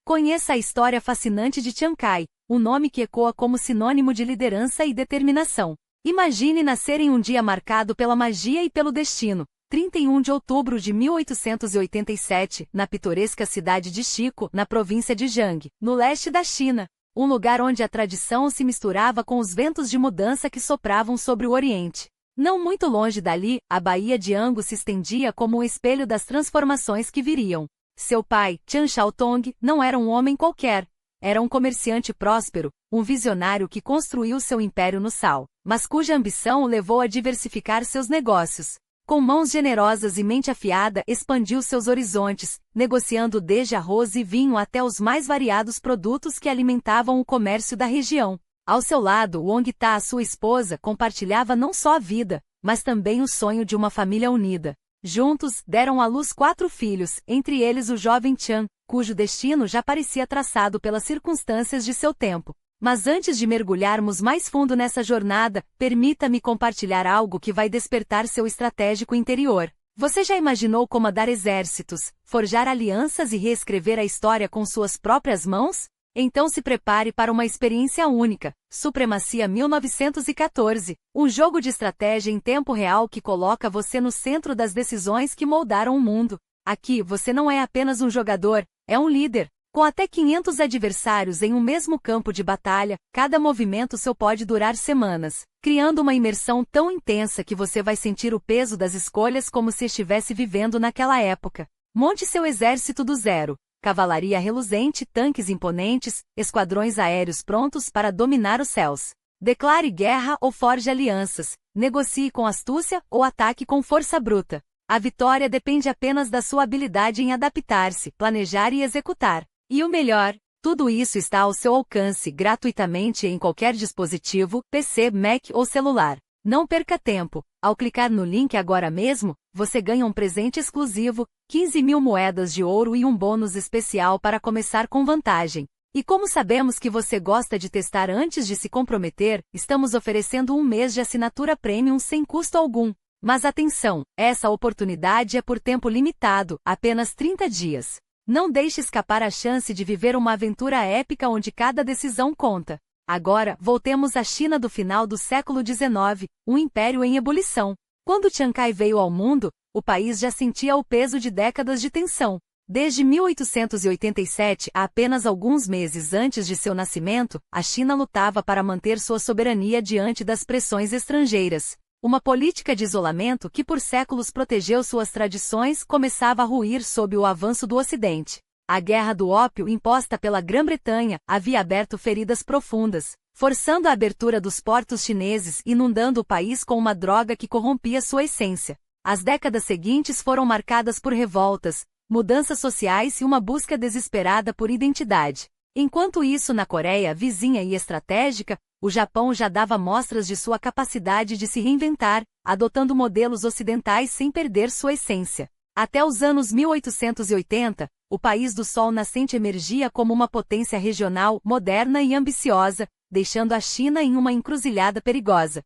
Conheça a história fascinante de Chiang Kai, um nome que ecoa como sinônimo de liderança e determinação. Imagine nascer em um dia marcado pela magia e pelo destino. 31 de outubro de 1887, na pitoresca cidade de Xikou, na província de Jiangxi, no leste da China. Um lugar onde a tradição se misturava com os ventos de mudança que sopravam sobre o Oriente. Não muito longe dali, a Baía de Angus se estendia como um espelho das transformações que viriam. Seu pai, Chan Xiaotong, não era um homem qualquer. Era um comerciante próspero, um visionário que construiu seu império no sal, mas cuja ambição o levou a diversificar seus negócios. Com mãos generosas e mente afiada, expandiu seus horizontes, negociando desde arroz e vinho até os mais variados produtos que alimentavam o comércio da região. Ao seu lado, Wong Ta, sua esposa, compartilhava não só a vida, mas também o sonho de uma família unida. Juntos, deram à luz 4 filhos, entre eles o jovem Chan, cujo destino já parecia traçado pelas circunstâncias de seu tempo. Mas antes de mergulharmos mais fundo nessa jornada, permita-me compartilhar algo que vai despertar seu estratégico interior. Você já imaginou comandar exércitos, forjar alianças e reescrever a história com suas próprias mãos? Então se prepare para uma experiência única. Supremacia 1914, um jogo de estratégia em tempo real que coloca você no centro das decisões que moldaram o mundo. Aqui você não é apenas um jogador, é um líder. Com até 500 adversários em um mesmo campo de batalha, cada movimento seu pode durar semanas, criando uma imersão tão intensa que você vai sentir o peso das escolhas como se estivesse vivendo naquela época. Monte seu exército do zero. Cavalaria reluzente, tanques imponentes, esquadrões aéreos prontos para dominar os céus. Declare guerra ou forje alianças, negocie com astúcia ou ataque com força bruta. A vitória depende apenas da sua habilidade em adaptar-se, planejar e executar. E o melhor, tudo isso está ao seu alcance gratuitamente em qualquer dispositivo, PC, Mac ou celular. Não perca tempo. Ao clicar no link agora mesmo, você ganha um presente exclusivo, 15.000 moedas de ouro e um bônus especial para começar com vantagem. E como sabemos que você gosta de testar antes de se comprometer, estamos oferecendo um mês de assinatura premium sem custo algum. Mas atenção, essa oportunidade é por tempo limitado, apenas 30 dias. Não deixe escapar a chance de viver uma aventura épica onde cada decisão conta. Agora, voltemos à China do final do século XIX, um império em ebulição. Quando Chiang Kai veio ao mundo, o país já sentia o peso de décadas de tensão. Desde 1887, a apenas alguns meses antes de seu nascimento, a China lutava para manter sua soberania diante das pressões estrangeiras. Uma política de isolamento que por séculos protegeu suas tradições começava a ruir sob o avanço do Ocidente. A Guerra do Ópio imposta pela Grã-Bretanha havia aberto feridas profundas, forçando a abertura dos portos chineses e inundando o país com uma droga que corrompia sua essência. As décadas seguintes foram marcadas por revoltas, mudanças sociais e uma busca desesperada por identidade. Enquanto isso, na Coreia, vizinha e estratégica, o Japão já dava mostras de sua capacidade de se reinventar, adotando modelos ocidentais sem perder sua essência. Até os anos 1880, o país do Sol nascente emergia como uma potência regional, moderna e ambiciosa, deixando a China em uma encruzilhada perigosa.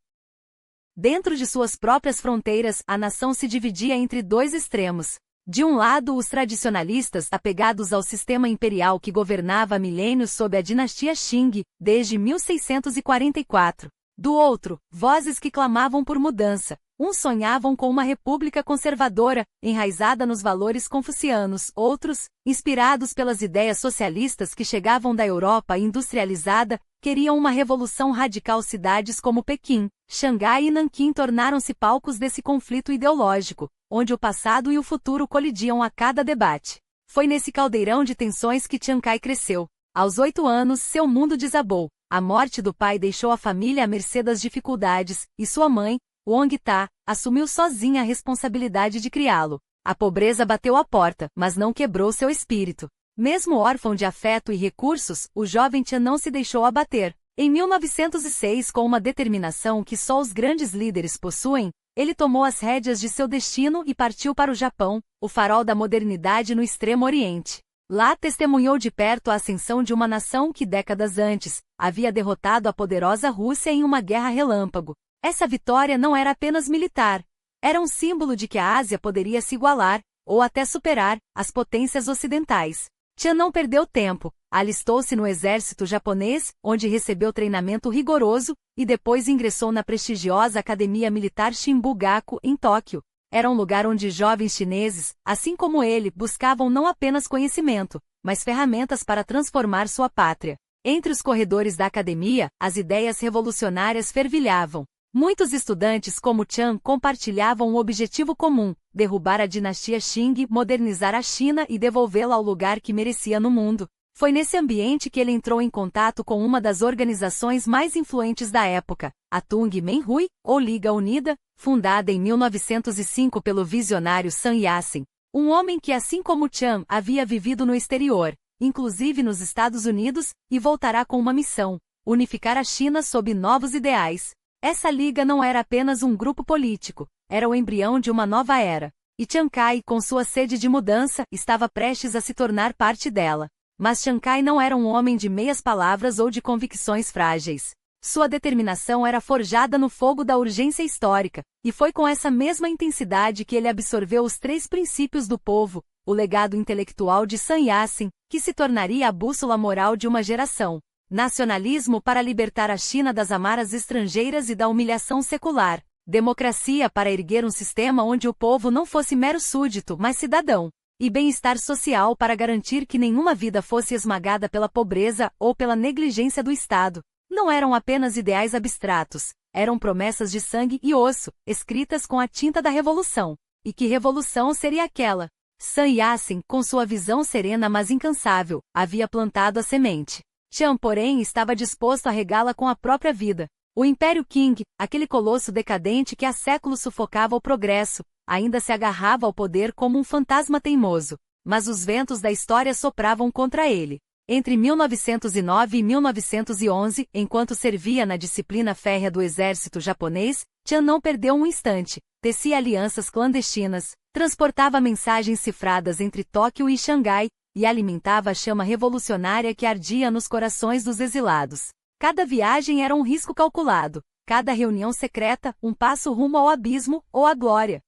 Dentro de suas próprias fronteiras, a nação se dividia entre 2 extremos. De um lado, os tradicionalistas apegados ao sistema imperial que governava há milênios sob a dinastia Qing, desde 1644. Do outro, vozes que clamavam por mudança. Uns sonhavam com uma república conservadora, enraizada nos valores confucianos. Outros, inspirados pelas ideias socialistas que chegavam da Europa industrializada, queriam uma revolução radical. Cidades como Pequim, Xangai e Nanquim tornaram-se palcos desse conflito ideológico, onde o passado e o futuro colidiam a cada debate. Foi nesse caldeirão de tensões que Chiang Kai cresceu. Aos 8 anos, seu mundo desabou. A morte do pai deixou a família à mercê das dificuldades, e sua mãe, Wong Ta, assumiu sozinha a responsabilidade de criá-lo. A pobreza bateu à porta, mas não quebrou seu espírito. Mesmo órfão de afeto e recursos, o jovem Chan não se deixou abater. Em 1906, com uma determinação que só os grandes líderes possuem, ele tomou as rédeas de seu destino e partiu para o Japão, o farol da modernidade no Extremo Oriente. Lá testemunhou de perto a ascensão de uma nação que décadas antes havia derrotado a poderosa Rússia em uma guerra relâmpago. Essa vitória não era apenas militar. Era um símbolo de que a Ásia poderia se igualar, ou até superar, as potências ocidentais. Tian não perdeu tempo, alistou-se no exército japonês, onde recebeu treinamento rigoroso, e depois ingressou na prestigiosa Academia Militar Shinbugaku, em Tóquio. Era um lugar onde jovens chineses, assim como ele, buscavam não apenas conhecimento, mas ferramentas para transformar sua pátria. Entre os corredores da academia, as ideias revolucionárias fervilhavam. Muitos estudantes como Tian compartilhavam um objetivo comum: derrubar a dinastia Qing, modernizar a China e devolvê-la ao lugar que merecia no mundo. Foi nesse ambiente que ele entrou em contato com uma das organizações mais influentes da época, a Tung Menhui, ou Liga Unida, fundada em 1905 pelo visionário Sun Yat-sen, um homem que, assim como Tian, havia vivido no exterior, inclusive nos Estados Unidos, e voltará com uma missão: unificar a China sob novos ideais. Essa liga não era apenas um grupo político, era o embrião de uma nova era. E Chiang Kai, com sua sede de mudança, estava prestes a se tornar parte dela. Mas Chiang Kai não era um homem de meias palavras ou de convicções frágeis. Sua determinação era forjada no fogo da urgência histórica, e foi com essa mesma intensidade que ele absorveu os 3 princípios do povo, o legado intelectual de Sun Yat-sen, que se tornaria a bússola moral de uma geração. Nacionalismo para libertar a China das amarras estrangeiras e da humilhação secular. Democracia para erguer um sistema onde o povo não fosse mero súdito, mas cidadão. E bem-estar social para garantir que nenhuma vida fosse esmagada pela pobreza ou pela negligência do Estado. Não eram apenas ideais abstratos, eram promessas de sangue e osso, escritas com a tinta da revolução. E que revolução seria aquela? Sun Yat-sen, com sua visão serena mas incansável, havia plantado a semente. Tian, porém, estava disposto a regá-la com a própria vida. O Império Qing, aquele colosso decadente que há séculos sufocava o progresso, ainda se agarrava ao poder como um fantasma teimoso. Mas os ventos da história sopravam contra ele. Entre 1909 e 1911, enquanto servia na disciplina férrea do exército japonês, Tian não perdeu um instante. Tecia alianças clandestinas, transportava mensagens cifradas entre Tóquio e Xangai, e alimentava a chama revolucionária que ardia nos corações dos exilados. Cada viagem era um risco calculado, cada reunião secreta, um passo rumo ao abismo ou à glória.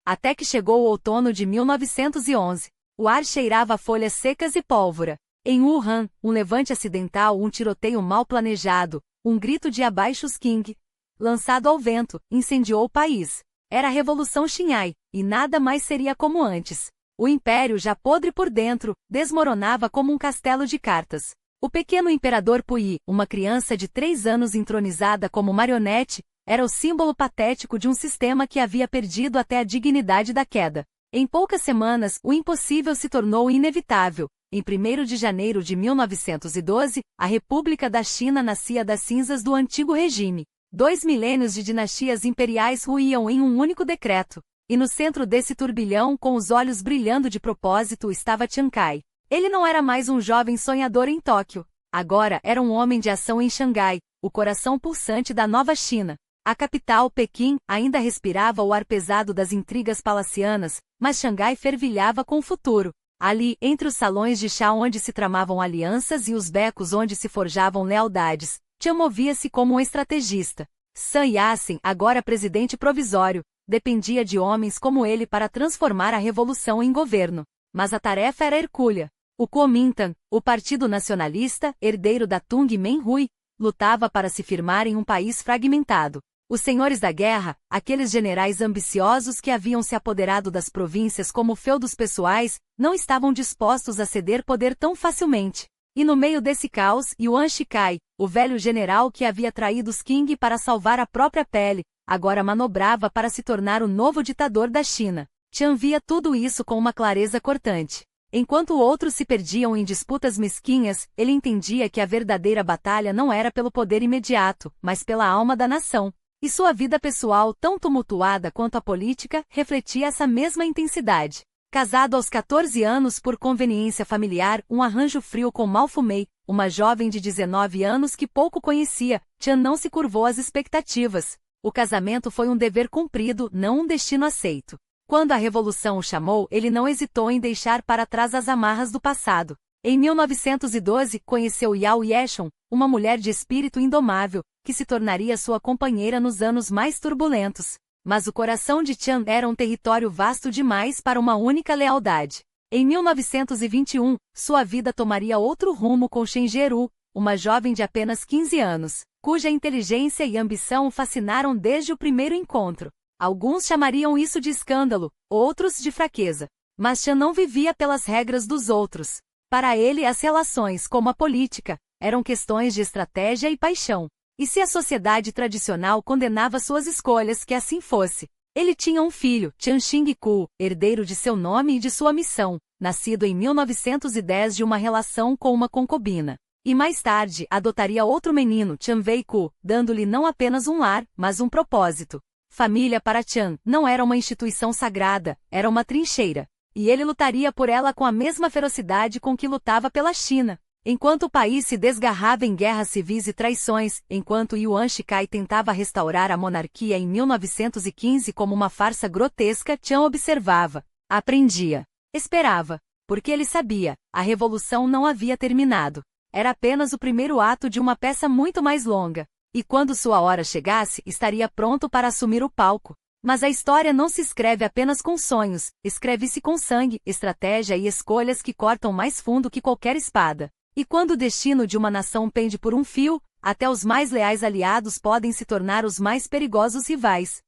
Até que chegou o outono de 1911. O ar cheirava a folhas secas e pólvora. Em Wuhan, um levante acidental, um tiroteio mal planejado, um grito de abaixo os Qing, lançado ao vento, incendiou o país. Era a Revolução Xinhai, e nada mais seria como antes. O império, já podre por dentro, desmoronava como um castelo de cartas. O pequeno imperador Puyi, uma criança de 3 anos entronizada como marionete, era o símbolo patético de um sistema que havia perdido até a dignidade da queda. Em poucas semanas, o impossível se tornou inevitável. Em 1º de janeiro de 1912, a República da China nascia das cinzas do antigo regime. 2 milênios de dinastias imperiais ruíam em um único decreto. E no centro desse turbilhão, com os olhos brilhando de propósito, estava Chiang Kai. Ele não era mais um jovem sonhador em Tóquio. Agora era um homem de ação em Xangai, o coração pulsante da nova China. A capital, Pequim, ainda respirava o ar pesado das intrigas palacianas, mas Xangai fervilhava com o futuro. Ali, entre os salões de chá onde se tramavam alianças e os becos onde se forjavam lealdades, Tian movia-se como um estrategista. Sun Yat-sen, agora presidente provisório, dependia de homens como ele para transformar a revolução em governo. Mas a tarefa era hercúlea. O Kuomintang, o Partido Nacionalista, herdeiro da Tung Menhui, lutava para se firmar em um país fragmentado. Os senhores da guerra, aqueles generais ambiciosos que haviam se apoderado das províncias como feudos pessoais, não estavam dispostos a ceder poder tão facilmente. E no meio desse caos, Yuan Shikai, o velho general que havia traído os Qing para salvar a própria pele, agora manobrava para se tornar o novo ditador da China. Tian via tudo isso com uma clareza cortante. Enquanto outros se perdiam em disputas mesquinhas, ele entendia que a verdadeira batalha não era pelo poder imediato, mas pela alma da nação. E sua vida pessoal, tão tumultuada quanto a política, refletia essa mesma intensidade. Casado aos 14 anos por conveniência familiar, um arranjo frio com Mao Fumei, uma jovem de 19 anos que pouco conhecia, Tian não se curvou às expectativas. O casamento foi um dever cumprido, não um destino aceito. Quando a revolução o chamou, ele não hesitou em deixar para trás as amarras do passado. Em 1912, conheceu Yao Yeshon, uma mulher de espírito indomável, que se tornaria sua companheira nos anos mais turbulentos. Mas o coração de Tian era um território vasto demais para uma única lealdade. Em 1921, sua vida tomaria outro rumo com Chen Geru, uma jovem de apenas 15 anos, cuja inteligência e ambição o fascinaram desde o primeiro encontro. Alguns chamariam isso de escândalo, outros de fraqueza. Mas Chen não vivia pelas regras dos outros. Para ele, as relações, como a política, eram questões de estratégia e paixão. E se a sociedade tradicional condenava suas escolhas, que assim fosse. Ele tinha um filho, Chen Xingku, herdeiro de seu nome e de sua missão, nascido em 1910 de uma relação com uma concubina. E mais tarde, adotaria outro menino, Chen Weiku, dando-lhe não apenas um lar, mas um propósito. Família para Chen não era uma instituição sagrada, era uma trincheira. E ele lutaria por ela com a mesma ferocidade com que lutava pela China. Enquanto o país se desgarrava em guerras civis e traições, enquanto Yuan Shikai tentava restaurar a monarquia em 1915 como uma farsa grotesca, Chen observava, aprendia, esperava, porque ele sabia, a revolução não havia terminado. Era apenas o primeiro ato de uma peça muito mais longa. E quando sua hora chegasse, estaria pronto para assumir o palco. Mas a história não se escreve apenas com sonhos, escreve-se com sangue, estratégia e escolhas que cortam mais fundo que qualquer espada. E quando o destino de uma nação pende por um fio, até os mais leais aliados podem se tornar os mais perigosos rivais.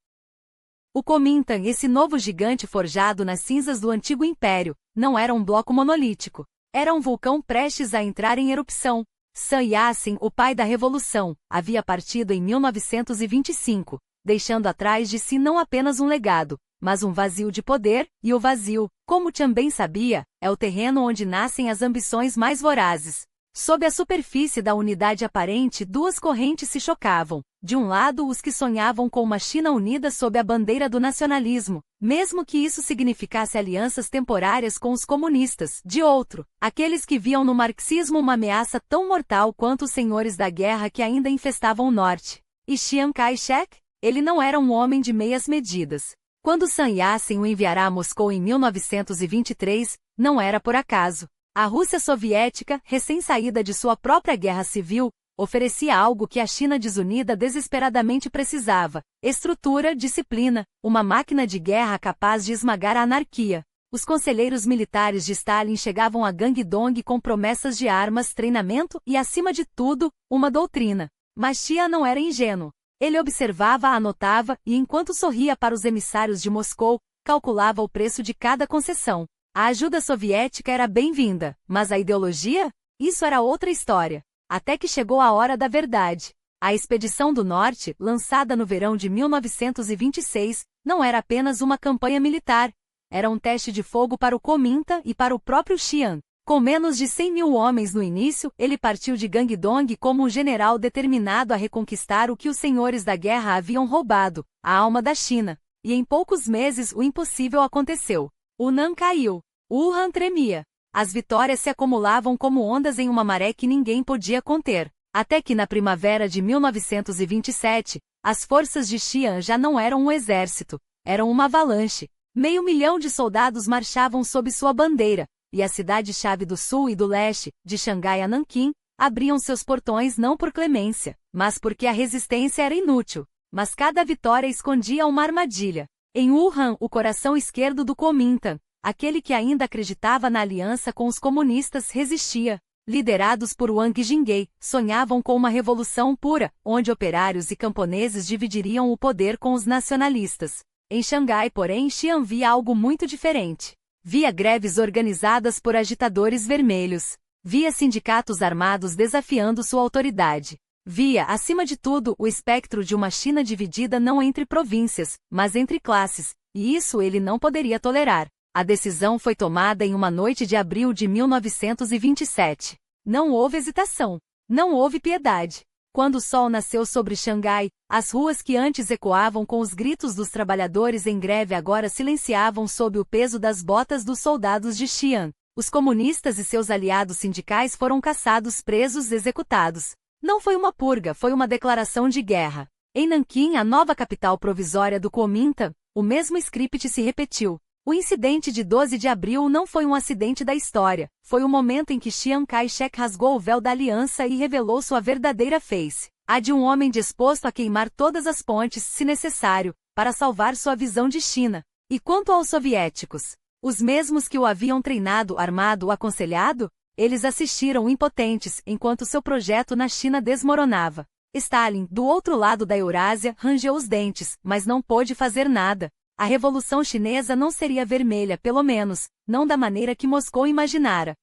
O Kuomintang, esse novo gigante forjado nas cinzas do antigo império, não era um bloco monolítico. Era um vulcão prestes a entrar em erupção. Sun Yat-sen, o pai da revolução, havia partido em 1925, deixando atrás de si não apenas um legado, mas um vazio de poder, e o vazio, como Chen bem sabia, é o terreno onde nascem as ambições mais vorazes. Sob a superfície da unidade aparente, duas correntes se chocavam. De um lado, os que sonhavam com uma China unida sob a bandeira do nacionalismo, mesmo que isso significasse alianças temporárias com os comunistas. De outro, aqueles que viam no marxismo uma ameaça tão mortal quanto os senhores da guerra que ainda infestavam o norte. E Chiang Kai-shek? Ele não era um homem de meias medidas. Quando Sun Yat-sen o enviará a Moscou em 1923, não era por acaso. A Rússia soviética, recém-saída de sua própria guerra civil, oferecia algo que a China desunida desesperadamente precisava: estrutura, disciplina, uma máquina de guerra capaz de esmagar a anarquia. Os conselheiros militares de Stalin chegavam a Gangdong com promessas de armas, treinamento e, acima de tudo, uma doutrina. Mas Xia não era ingênuo. Ele observava, anotava e, enquanto sorria para os emissários de Moscou, calculava o preço de cada concessão. A ajuda soviética era bem-vinda, mas a ideologia? Isso era outra história. Até que chegou a hora da verdade. A Expedição do Norte, lançada no verão de 1926, não era apenas uma campanha militar. Era um teste de fogo para o Kuomintang e para o próprio Xi'an. Com menos de 100 mil homens no início, ele partiu de Gangdong como um general determinado a reconquistar o que os senhores da guerra haviam roubado, a alma da China. E em poucos meses o impossível aconteceu. O Nan caiu. Wuhan tremia. As vitórias se acumulavam como ondas em uma maré que ninguém podia conter. Até que na primavera de 1927, as forças de Xi'an já não eram um exército, eram uma avalanche. 500 mil de soldados marchavam sob sua bandeira, e a cidade-chave do sul e do leste, de Xangai a Nanquim, abriam seus portões não por clemência, mas porque a resistência era inútil. Mas cada vitória escondia uma armadilha. Em Wuhan, o coração esquerdo do Kuomintang, aquele que ainda acreditava na aliança com os comunistas, resistia. Liderados por Wang Jingwei, sonhavam com uma revolução pura, onde operários e camponeses dividiriam o poder com os nacionalistas. Em Xangai, porém, Xi'an via algo muito diferente. Via greves organizadas por agitadores vermelhos. Via sindicatos armados desafiando sua autoridade. Via, acima de tudo, o espectro de uma China dividida não entre províncias, mas entre classes, e isso ele não poderia tolerar. A decisão foi tomada em uma noite de abril de 1927. Não houve hesitação. Não houve piedade. Quando o sol nasceu sobre Xangai, as ruas que antes ecoavam com os gritos dos trabalhadores em greve agora silenciavam sob o peso das botas dos soldados de Xi'an. Os comunistas e seus aliados sindicais foram caçados, presos, executados. Não foi uma purga, foi uma declaração de guerra. Em Nanquim, a nova capital provisória do Kuomintang, o mesmo script se repetiu. O incidente de 12 de abril não foi um acidente da história, foi o momento em que Chiang Kai-shek rasgou o véu da aliança e revelou sua verdadeira face, a de um homem disposto a queimar todas as pontes, se necessário, para salvar sua visão de China. E quanto aos soviéticos? Os mesmos que o haviam treinado, armado, aconselhado? Eles assistiram impotentes enquanto seu projeto na China desmoronava. Stalin, do outro lado da Eurásia, rangeu os dentes, mas não pôde fazer nada. A Revolução Chinesa não seria vermelha, pelo menos, não da maneira que Moscou imaginara.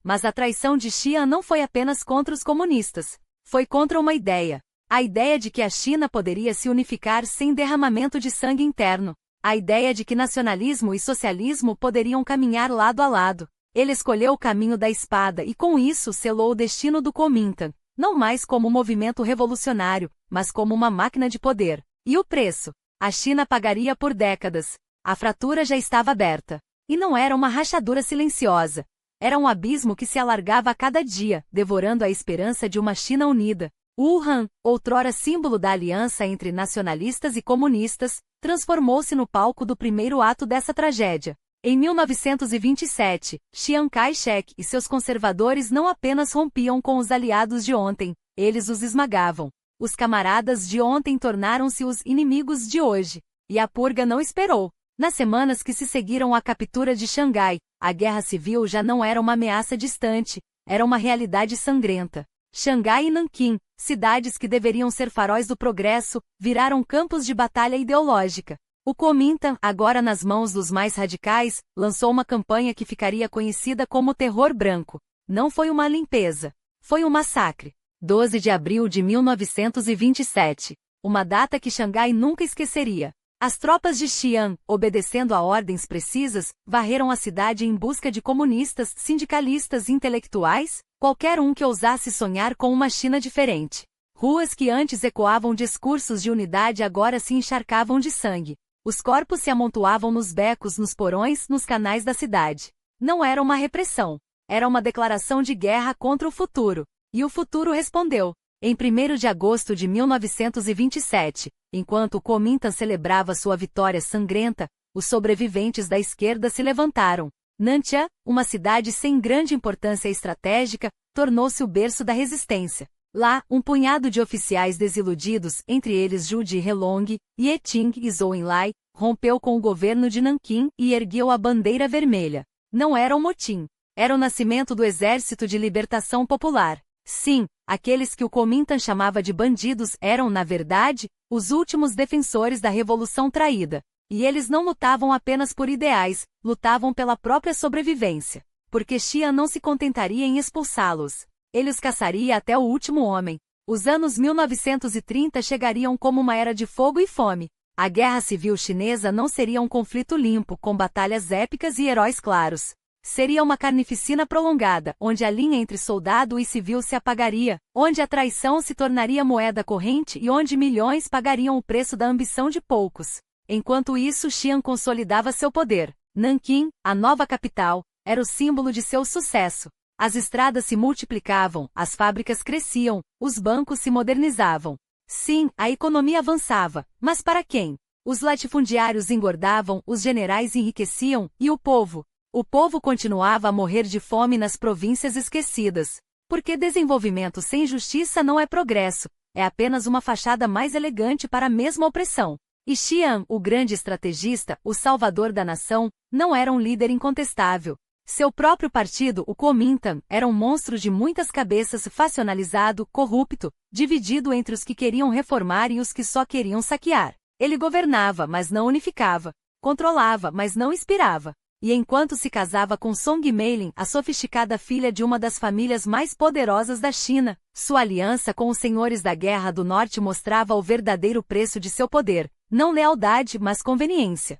Mas a traição de Xi'an não foi apenas contra os comunistas. Foi contra uma ideia. A ideia de que a China poderia se unificar sem derramamento de sangue interno. A ideia de que nacionalismo e socialismo poderiam caminhar lado a lado. Ele escolheu o caminho da espada e com isso selou o destino do Kuomintang, não mais como um movimento revolucionário, mas como uma máquina de poder. E o preço? A China pagaria por décadas. A fratura já estava aberta. E não era uma rachadura silenciosa. Era um abismo que se alargava a cada dia, devorando a esperança de uma China unida. Wuhan, outrora símbolo da aliança entre nacionalistas e comunistas, transformou-se no palco do primeiro ato dessa tragédia. Em 1927, Chiang Kai-shek e seus conservadores não apenas rompiam com os aliados de ontem, eles os esmagavam. Os camaradas de ontem tornaram-se os inimigos de hoje. E a purga não esperou. Nas semanas que se seguiram à captura de Xangai, a guerra civil já não era uma ameaça distante, era uma realidade sangrenta. Xangai e Nanquim, cidades que deveriam ser faróis do progresso, viraram campos de batalha ideológica. O Kuomintang, agora nas mãos dos mais radicais, lançou uma campanha que ficaria conhecida como Terror Branco. Não foi uma limpeza. Foi um massacre. 12 de abril de 1927. Uma data que Xangai nunca esqueceria. As tropas de Xi'an, obedecendo a ordens precisas, varreram a cidade em busca de comunistas, sindicalistas e intelectuais, qualquer um que ousasse sonhar com uma China diferente. Ruas que antes ecoavam discursos de unidade agora se encharcavam de sangue. Os corpos se amontoavam nos becos, nos porões, nos canais da cidade. Não era uma repressão. Era uma declaração de guerra contra o futuro. E o futuro respondeu. Em 1º de agosto de 1927, enquanto o Kuomintang celebrava sua vitória sangrenta, os sobreviventes da esquerda se levantaram. Nantia, uma cidade sem grande importância estratégica, tornou-se o berço da resistência. Lá, um punhado de oficiais desiludidos, entre eles Zhu Helong, Yeting e Zhou Enlai, rompeu com o governo de Nanquim e ergueu a bandeira vermelha. Não era um motim. Era o nascimento do Exército de Libertação Popular. Sim, aqueles que o Kuomintang chamava de bandidos eram, na verdade, os últimos defensores da revolução traída. E eles não lutavam apenas por ideais, lutavam pela própria sobrevivência. Porque Xi'an não se contentaria em expulsá-los. Ele os caçaria até o último homem. Os anos 1930 chegariam como uma era de fogo e fome. A Guerra Civil Chinesa não seria um conflito limpo, com batalhas épicas e heróis claros. Seria uma carnificina prolongada, onde a linha entre soldado e civil se apagaria, onde a traição se tornaria moeda corrente e onde milhões pagariam o preço da ambição de poucos. Enquanto isso, Xi'an consolidava seu poder. Nanquim, a nova capital, era o símbolo de seu sucesso. As estradas se multiplicavam, as fábricas cresciam, os bancos se modernizavam. Sim, a economia avançava, mas para quem? Os latifundiários engordavam, os generais enriqueciam, e o povo? O povo continuava a morrer de fome nas províncias esquecidas. Porque desenvolvimento sem justiça não é progresso, é apenas uma fachada mais elegante para a mesma opressão. E Xi'an, o grande estrategista, o salvador da nação, não era um líder incontestável. Seu próprio partido, o Kuomintang, era um monstro de muitas cabeças, facionalizado, corrupto, dividido entre os que queriam reformar e os que só queriam saquear. Ele governava, mas não unificava. Controlava, mas não inspirava. E enquanto se casava com Song Meilin, a sofisticada filha de uma das famílias mais poderosas da China, sua aliança com os senhores da Guerra do Norte mostrava o verdadeiro preço de seu poder, não lealdade, mas conveniência.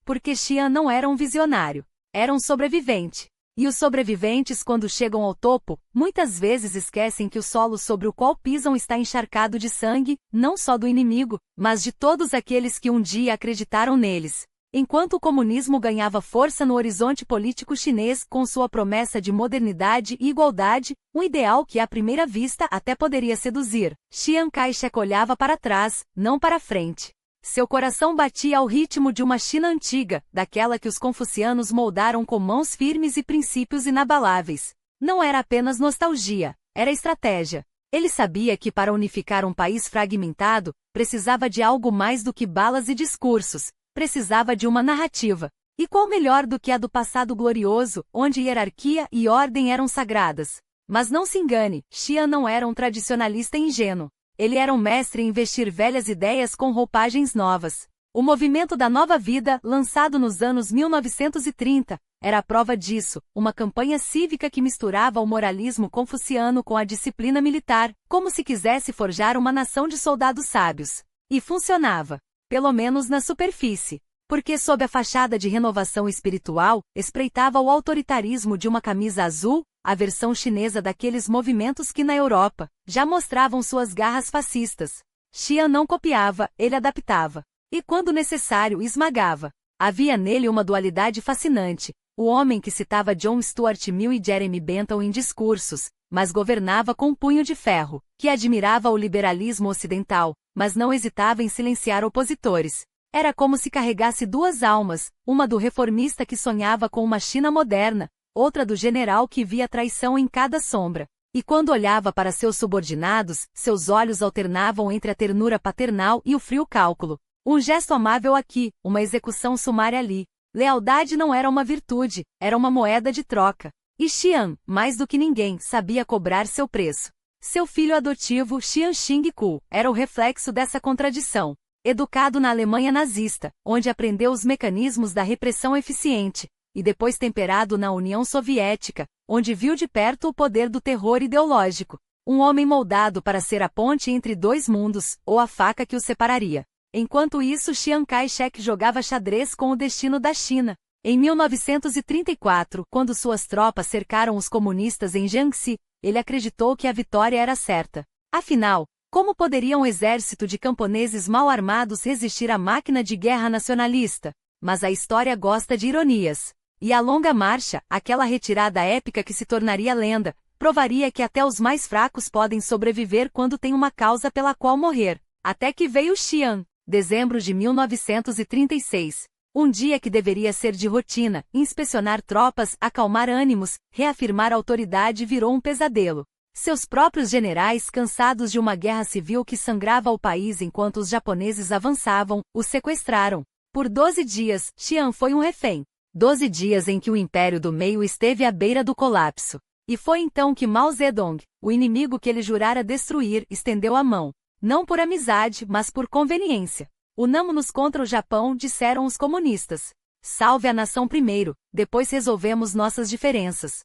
Porque Xi'an não era um visionário, era um sobrevivente. E os sobreviventes, quando chegam ao topo, muitas vezes esquecem que o solo sobre o qual pisam está encharcado de sangue, não só do inimigo, mas de todos aqueles que um dia acreditaram neles. Enquanto o comunismo ganhava força no horizonte político chinês com sua promessa de modernidade e igualdade, um ideal que à primeira vista até poderia seduzir, Chiang Kai-shek olhava para trás, não para frente. Seu coração batia ao ritmo de uma China antiga, daquela que os confucianos moldaram com mãos firmes e princípios inabaláveis. Não era apenas nostalgia, era estratégia. Ele sabia que para unificar um país fragmentado, precisava de algo mais do que balas e discursos. Precisava de uma narrativa. E qual melhor do que a do passado glorioso, onde hierarquia e ordem eram sagradas? Mas não se engane, Xian não era um tradicionalista ingênuo. Ele era um mestre em vestir velhas ideias com roupagens novas. O movimento da Nova Vida, lançado nos anos 1930, era a prova disso, uma campanha cívica que misturava o moralismo confuciano com a disciplina militar, como se quisesse forjar uma nação de soldados sábios. E funcionava. Pelo menos na superfície. Porque sob a fachada de renovação espiritual, espreitava o autoritarismo de uma camisa azul, a versão chinesa daqueles movimentos que na Europa já mostravam suas garras fascistas. Xian não copiava, ele adaptava. E quando necessário esmagava. Havia nele uma dualidade fascinante, o homem que citava John Stuart Mill e Jeremy Bentham em discursos, mas governava com um punho de ferro, que admirava o liberalismo ocidental, mas não hesitava em silenciar opositores. Era como se carregasse duas almas, uma do reformista que sonhava com uma China moderna, outra do general que via traição em cada sombra. E quando olhava para seus subordinados, seus olhos alternavam entre a ternura paternal e o frio cálculo. Um gesto amável aqui, uma execução sumária ali. Lealdade não era uma virtude, era uma moeda de troca. E Xian, mais do que ninguém, sabia cobrar seu preço. Seu filho adotivo, Xian Xingku, era o reflexo dessa contradição. Educado na Alemanha nazista, onde aprendeu os mecanismos da repressão eficiente, e depois temperado na União Soviética, onde viu de perto o poder do terror ideológico. Um homem moldado para ser a ponte entre dois mundos, ou a faca que os separaria. Enquanto isso, Chiang Kai-shek jogava xadrez com o destino da China. Em 1934, quando suas tropas cercaram os comunistas em Jiangxi, ele acreditou que a vitória era certa. Afinal, como poderia um exército de camponeses mal armados resistir à máquina de guerra nacionalista? Mas a história gosta de ironias. E a longa marcha, aquela retirada épica que se tornaria lenda, provaria que até os mais fracos podem sobreviver quando têm uma causa pela qual morrer. Até que veio Xian. Dezembro de 1936. Um dia que deveria ser de rotina, inspecionar tropas, acalmar ânimos, reafirmar autoridade virou um pesadelo. Seus próprios generais, cansados de uma guerra civil que sangrava o país enquanto os japoneses avançavam, o sequestraram. Por 12 dias, Xian foi um refém. 12 dias em que o Império do Meio esteve à beira do colapso. E foi então que Mao Zedong, o inimigo que ele jurara destruir, estendeu a mão. Não por amizade, mas por conveniência. Unamo-nos contra o Japão, disseram os comunistas. Salve a nação primeiro, depois resolvemos nossas diferenças.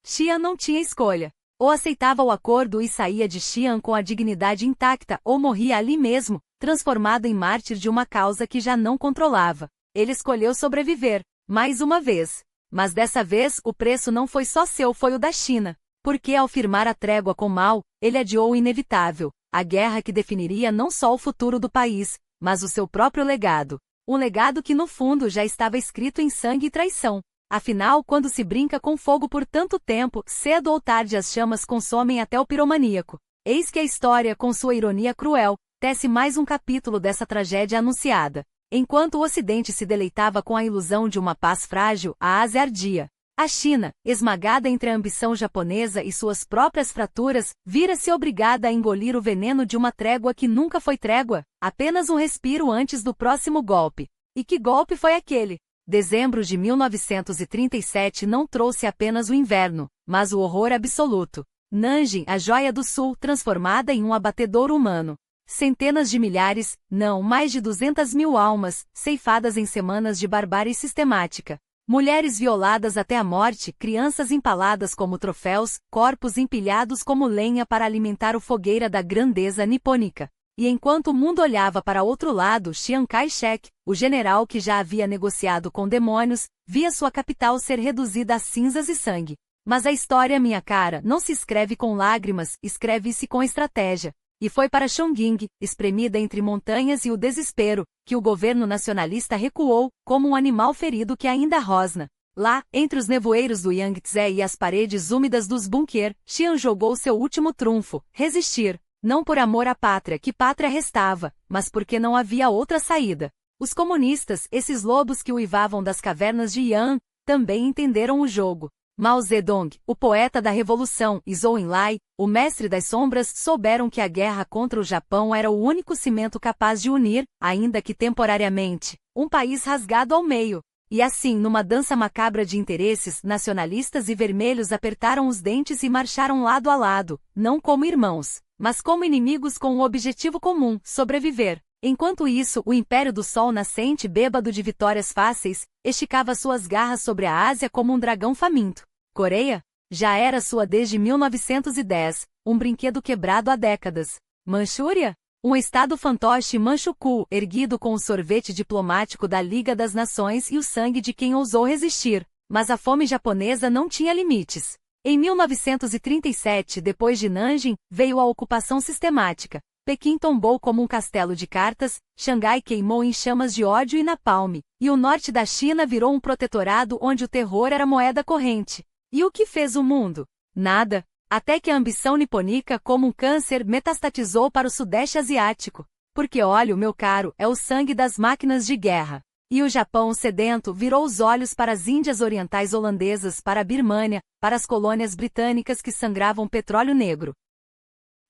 Xian não tinha escolha. Ou aceitava o acordo e saía de Xian com a dignidade intacta, ou morria ali mesmo, transformado em mártir de uma causa que já não controlava. Ele escolheu sobreviver, mais uma vez. Mas dessa vez, o preço não foi só seu, foi o da China. Porque ao firmar a trégua com Mao, ele adiou o inevitável. A guerra que definiria não só o futuro do país, mas o seu próprio legado. Um legado que no fundo já estava escrito em sangue e traição. Afinal, quando se brinca com fogo por tanto tempo, cedo ou tarde as chamas consomem até o piromaníaco. Eis que a história, com sua ironia cruel, tece mais um capítulo dessa tragédia anunciada. Enquanto o Ocidente se deleitava com a ilusão de uma paz frágil, a Ásia ardia. A China, esmagada entre a ambição japonesa e suas próprias fraturas, vira-se obrigada a engolir o veneno de uma trégua que nunca foi trégua, apenas um respiro antes do próximo golpe. E que golpe foi aquele? Dezembro de 1937 não trouxe apenas o inverno, mas o horror absoluto. Nanjing, a joia do sul, transformada em um abatedouro humano. Centenas de milhares, não, mais de 200.000 almas, ceifadas em semanas de barbárie sistemática. Mulheres violadas até a morte, crianças empaladas como troféus, corpos empilhados como lenha para alimentar o fogueira da grandeza nipônica. E enquanto o mundo olhava para outro lado, Chiang Kai-shek, o general que já havia negociado com demônios, via sua capital ser reduzida a cinzas e sangue. Mas a história, minha cara, não se escreve com lágrimas, escreve-se com estratégia. E foi para Chongqing, espremida entre montanhas e o desespero, que o governo nacionalista recuou, como um animal ferido que ainda rosna. Lá, entre os nevoeiros do Yangtze e as paredes úmidas dos bunker, Xian jogou seu último trunfo, resistir. Não por amor à pátria, que pátria restava, mas porque não havia outra saída. Os comunistas, esses lobos que uivavam das cavernas de Yan, também entenderam o jogo. Mao Zedong, o poeta da revolução, e Zhou Enlai, o mestre das sombras, souberam que a guerra contra o Japão era o único cimento capaz de unir, ainda que temporariamente, um país rasgado ao meio. E assim, numa dança macabra de interesses, nacionalistas e vermelhos apertaram os dentes e marcharam lado a lado, não como irmãos, mas como inimigos com um objetivo comum: sobreviver. Enquanto isso, o Império do Sol nascente, bêbado de vitórias fáceis, esticava suas garras sobre a Ásia como um dragão faminto. Coreia? Já era sua desde 1910, um brinquedo quebrado há décadas. Manchúria? Um estado fantoche Manchukuo, erguido com o sorvete diplomático da Liga das Nações e o sangue de quem ousou resistir. Mas a fome japonesa não tinha limites. Em 1937, depois de Nanjing, veio a ocupação sistemática. Pequim tombou como um castelo de cartas, Xangai queimou em chamas de ódio e napalm, e o norte da China virou um protetorado onde o terror era moeda corrente. E o que fez o mundo? Nada. Até que a ambição nipônica, como um câncer, metastatizou para o Sudeste Asiático. Porque óleo, meu caro, é o sangue das máquinas de guerra. E o Japão, sedento, virou os olhos para as Índias Orientais holandesas, para a Birmânia, para as colônias britânicas que sangravam petróleo negro.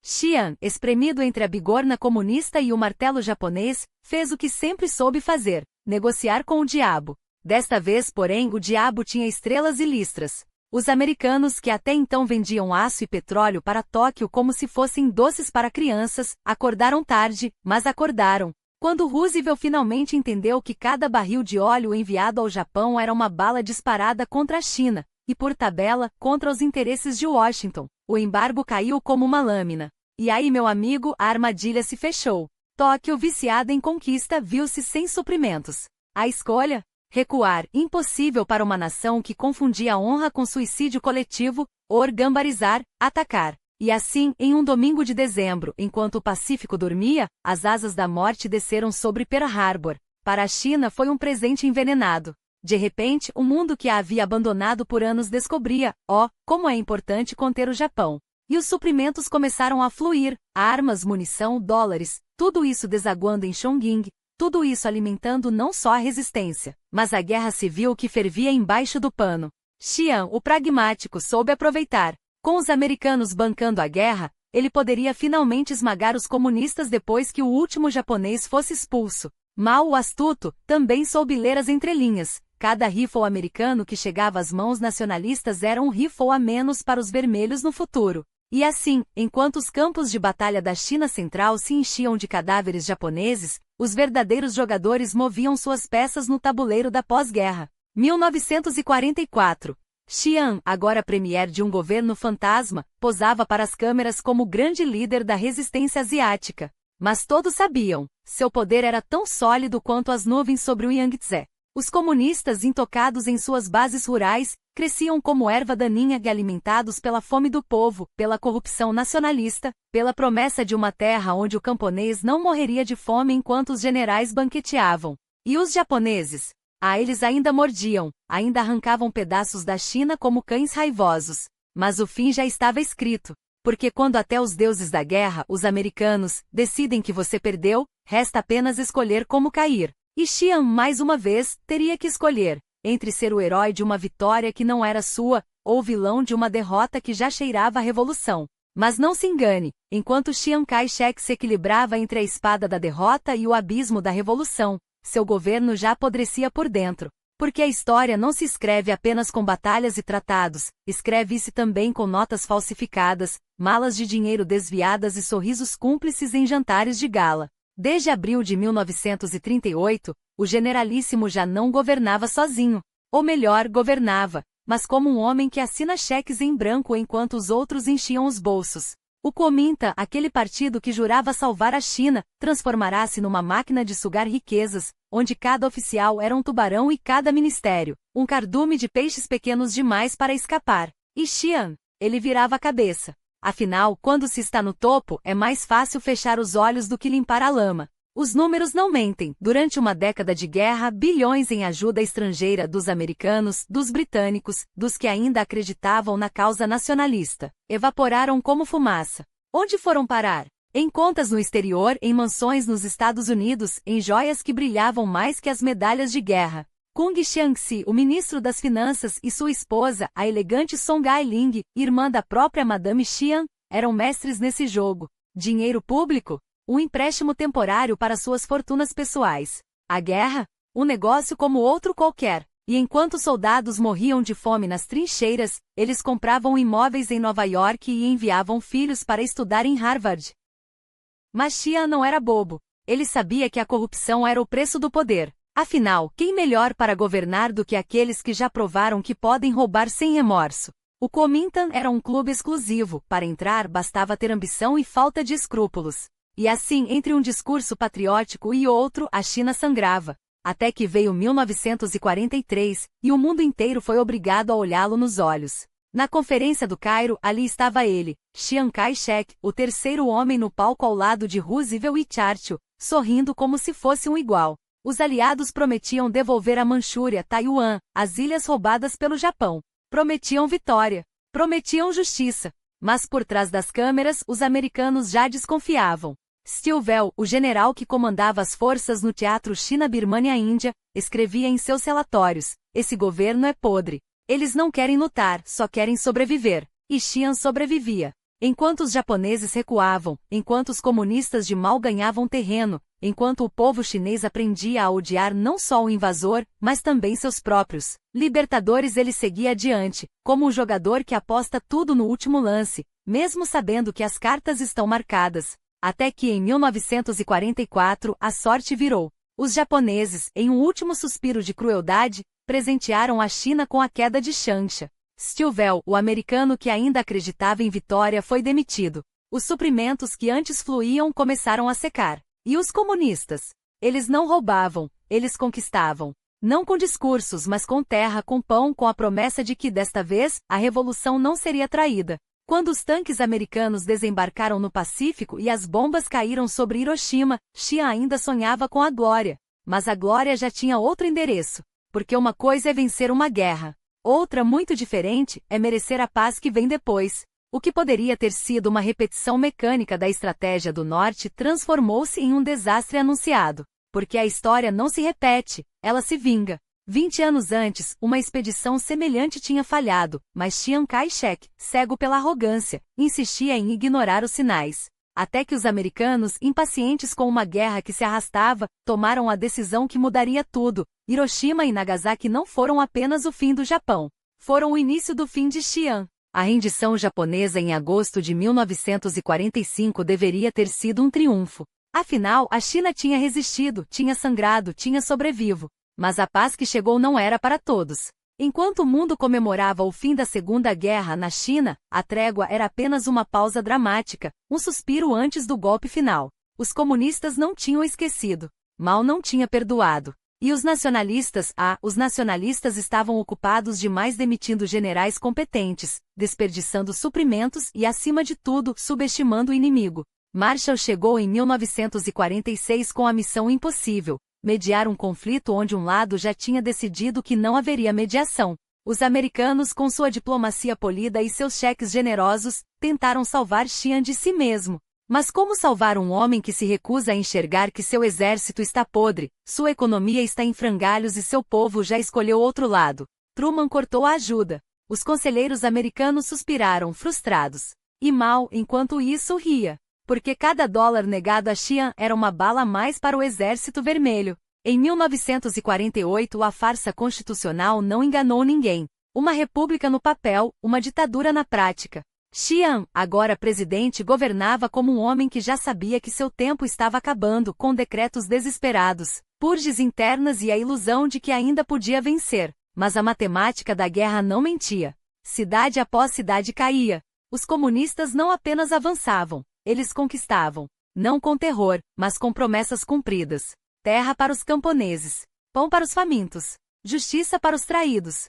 Xian, espremido entre a bigorna comunista e o martelo japonês, fez o que sempre soube fazer: negociar com o diabo. Desta vez, porém, o diabo tinha estrelas e listras. Os americanos, que até então vendiam aço e petróleo para Tóquio como se fossem doces para crianças, acordaram tarde, mas acordaram. Quando Roosevelt finalmente entendeu que cada barril de óleo enviado ao Japão era uma bala disparada contra a China, e por tabela, contra os interesses de Washington, o embargo caiu como uma lâmina. E aí, meu amigo, a armadilha se fechou. Tóquio, viciada em conquista, viu-se sem suprimentos. A escolha? Recuar, impossível para uma nação que confundia honra com suicídio coletivo, ou gambarizar, atacar. E assim, em um domingo de dezembro, enquanto o Pacífico dormia, as asas da morte desceram sobre Pearl Harbor. Para a China foi um presente envenenado. De repente, o mundo que a havia abandonado por anos descobria, como é importante conter o Japão. E os suprimentos começaram a fluir, armas, munição, dólares, tudo isso desaguando em Chongqing. Tudo isso alimentando não só a resistência, mas a guerra civil que fervia embaixo do pano. Xian, o pragmático, soube aproveitar. Com os americanos bancando a guerra, ele poderia finalmente esmagar os comunistas depois que o último japonês fosse expulso. Mao, o astuto, também soube ler as entrelinhas. Cada rifle americano que chegava às mãos nacionalistas era um rifle a menos para os vermelhos no futuro. E assim, enquanto os campos de batalha da China Central se enchiam de cadáveres japoneses, os verdadeiros jogadores moviam suas peças no tabuleiro da pós-guerra. 1944. Xian, agora premier de um governo fantasma, posava para as câmeras como grande líder da resistência asiática. Mas todos sabiam, seu poder era tão sólido quanto as nuvens sobre o Yangtze. Os comunistas, intocados em suas bases rurais, cresciam como erva daninha e alimentados pela fome do povo, pela corrupção nacionalista, pela promessa de uma terra onde o camponês não morreria de fome enquanto os generais banqueteavam. E os japoneses? Eles ainda mordiam, ainda arrancavam pedaços da China como cães raivosos. Mas o fim já estava escrito. Porque quando até os deuses da guerra, os americanos, decidem que você perdeu, resta apenas escolher como cair. E Xian, mais uma vez, teria que escolher entre ser o herói de uma vitória que não era sua, ou o vilão de uma derrota que já cheirava a revolução. Mas não se engane, enquanto Chiang Kai-shek se equilibrava entre a espada da derrota e o abismo da revolução, seu governo já apodrecia por dentro. Porque a história não se escreve apenas com batalhas e tratados, escreve-se também com notas falsificadas, malas de dinheiro desviadas e sorrisos cúmplices em jantares de gala. Desde abril de 1938, o generalíssimo já não governava sozinho. Ou melhor, governava, mas como um homem que assina cheques em branco enquanto os outros enchiam os bolsos. O Kuomintang, aquele partido que jurava salvar a China, transformará-se numa máquina de sugar riquezas, onde cada oficial era um tubarão e cada ministério, um cardume de peixes pequenos demais para escapar. E Xian, ele virava a cabeça. Afinal, quando se está no topo, é mais fácil fechar os olhos do que limpar a lama. Os números não mentem. Durante uma década de guerra, bilhões em ajuda estrangeira dos americanos, dos britânicos, dos que ainda acreditavam na causa nacionalista, evaporaram como fumaça. Onde foram parar? Em contas no exterior, em mansões nos Estados Unidos, em joias que brilhavam mais que as medalhas de guerra. Kung Xiangxi, o ministro das Finanças, e sua esposa, a elegante Song Ai-ling, irmã da própria Madame Xian, eram mestres nesse jogo. Dinheiro público? Um empréstimo temporário para suas fortunas pessoais. A guerra? Um negócio como outro qualquer. E enquanto soldados morriam de fome nas trincheiras, eles compravam imóveis em Nova York e enviavam filhos para estudar em Harvard. Mas Xian não era bobo. Ele sabia que a corrupção era o preço do poder. Afinal, quem melhor para governar do que aqueles que já provaram que podem roubar sem remorso? O Kuomintang era um clube exclusivo. Para entrar bastava ter ambição e falta de escrúpulos. E assim, entre um discurso patriótico e outro, a China sangrava. Até que veio 1943, e o mundo inteiro foi obrigado a olhá-lo nos olhos. Na Conferência do Cairo, ali estava ele, Chiang Kai-shek, o terceiro homem no palco ao lado de Roosevelt e Churchill, sorrindo como se fosse um igual. Os aliados prometiam devolver a Manchúria, Taiwan, as ilhas roubadas pelo Japão. Prometiam vitória. Prometiam justiça. Mas por trás das câmeras, os americanos já desconfiavam. Stilwell, o general que comandava as forças no teatro China-Birmania-Índia, escrevia em seus relatórios: esse governo é podre. Eles não querem lutar, só querem sobreviver. E Xian sobrevivia. Enquanto os japoneses recuavam, enquanto os comunistas de Mao ganhavam terreno, enquanto o povo chinês aprendia a odiar não só o invasor, mas também seus próprios libertadores, ele seguia adiante, como o jogador que aposta tudo no último lance, mesmo sabendo que as cartas estão marcadas. Até que em 1944 a sorte virou. Os japoneses, em um último suspiro de crueldade, presentearam a China com a queda de Changsha. Stilwell, o americano que ainda acreditava em vitória, foi demitido. Os suprimentos que antes fluíam começaram a secar. E os comunistas? Eles não roubavam, eles conquistavam. Não com discursos, mas com terra, com pão, com a promessa de que, desta vez, a revolução não seria traída. Quando os tanques americanos desembarcaram no Pacífico e as bombas caíram sobre Hiroshima, Xian ainda sonhava com a glória. Mas a glória já tinha outro endereço. Porque uma coisa é vencer uma guerra. Outra, muito diferente, é merecer a paz que vem depois. O que poderia ter sido uma repetição mecânica da estratégia do Norte transformou-se em um desastre anunciado. Porque a história não se repete, ela se vinga. 20 anos antes, uma expedição semelhante tinha falhado, mas Chiang Kai-shek, cego pela arrogância, insistia em ignorar os sinais. Até que os americanos, impacientes com uma guerra que se arrastava, tomaram a decisão que mudaria tudo. Hiroshima e Nagasaki não foram apenas o fim do Japão. Foram o início do fim de Xi'an. A rendição japonesa em agosto de 1945 deveria ter sido um triunfo. Afinal, a China tinha resistido, tinha sangrado, tinha sobrevivo. Mas a paz que chegou não era para todos. Enquanto o mundo comemorava o fim da Segunda Guerra na China, a trégua era apenas uma pausa dramática, um suspiro antes do golpe final. Os comunistas não tinham esquecido. Mao não tinha perdoado. E os nacionalistas estavam ocupados demais demitindo generais competentes, desperdiçando suprimentos e, acima de tudo, subestimando o inimigo. Marshall chegou em 1946 com a missão impossível: mediar um conflito onde um lado já tinha decidido que não haveria mediação. Os americanos, com sua diplomacia polida e seus cheques generosos, tentaram salvar Xi'an de si mesmo. Mas como salvar um homem que se recusa a enxergar que seu exército está podre, sua economia está em frangalhos e seu povo já escolheu outro lado? Truman cortou a ajuda. Os conselheiros americanos suspiraram, frustrados. E Mao, enquanto isso, ria. Porque cada dólar negado a Xi'an era uma bala a mais para o Exército Vermelho. Em 1948 a farsa constitucional não enganou ninguém. Uma república no papel, uma ditadura na prática. Xi'an, agora presidente, governava como um homem que já sabia que seu tempo estava acabando, com decretos desesperados, purges internas e a ilusão de que ainda podia vencer. Mas a matemática da guerra não mentia. Cidade após cidade caía. Os comunistas não apenas avançavam, eles conquistavam. Não com terror, mas com promessas cumpridas. Terra para os camponeses. Pão para os famintos. Justiça para os traídos.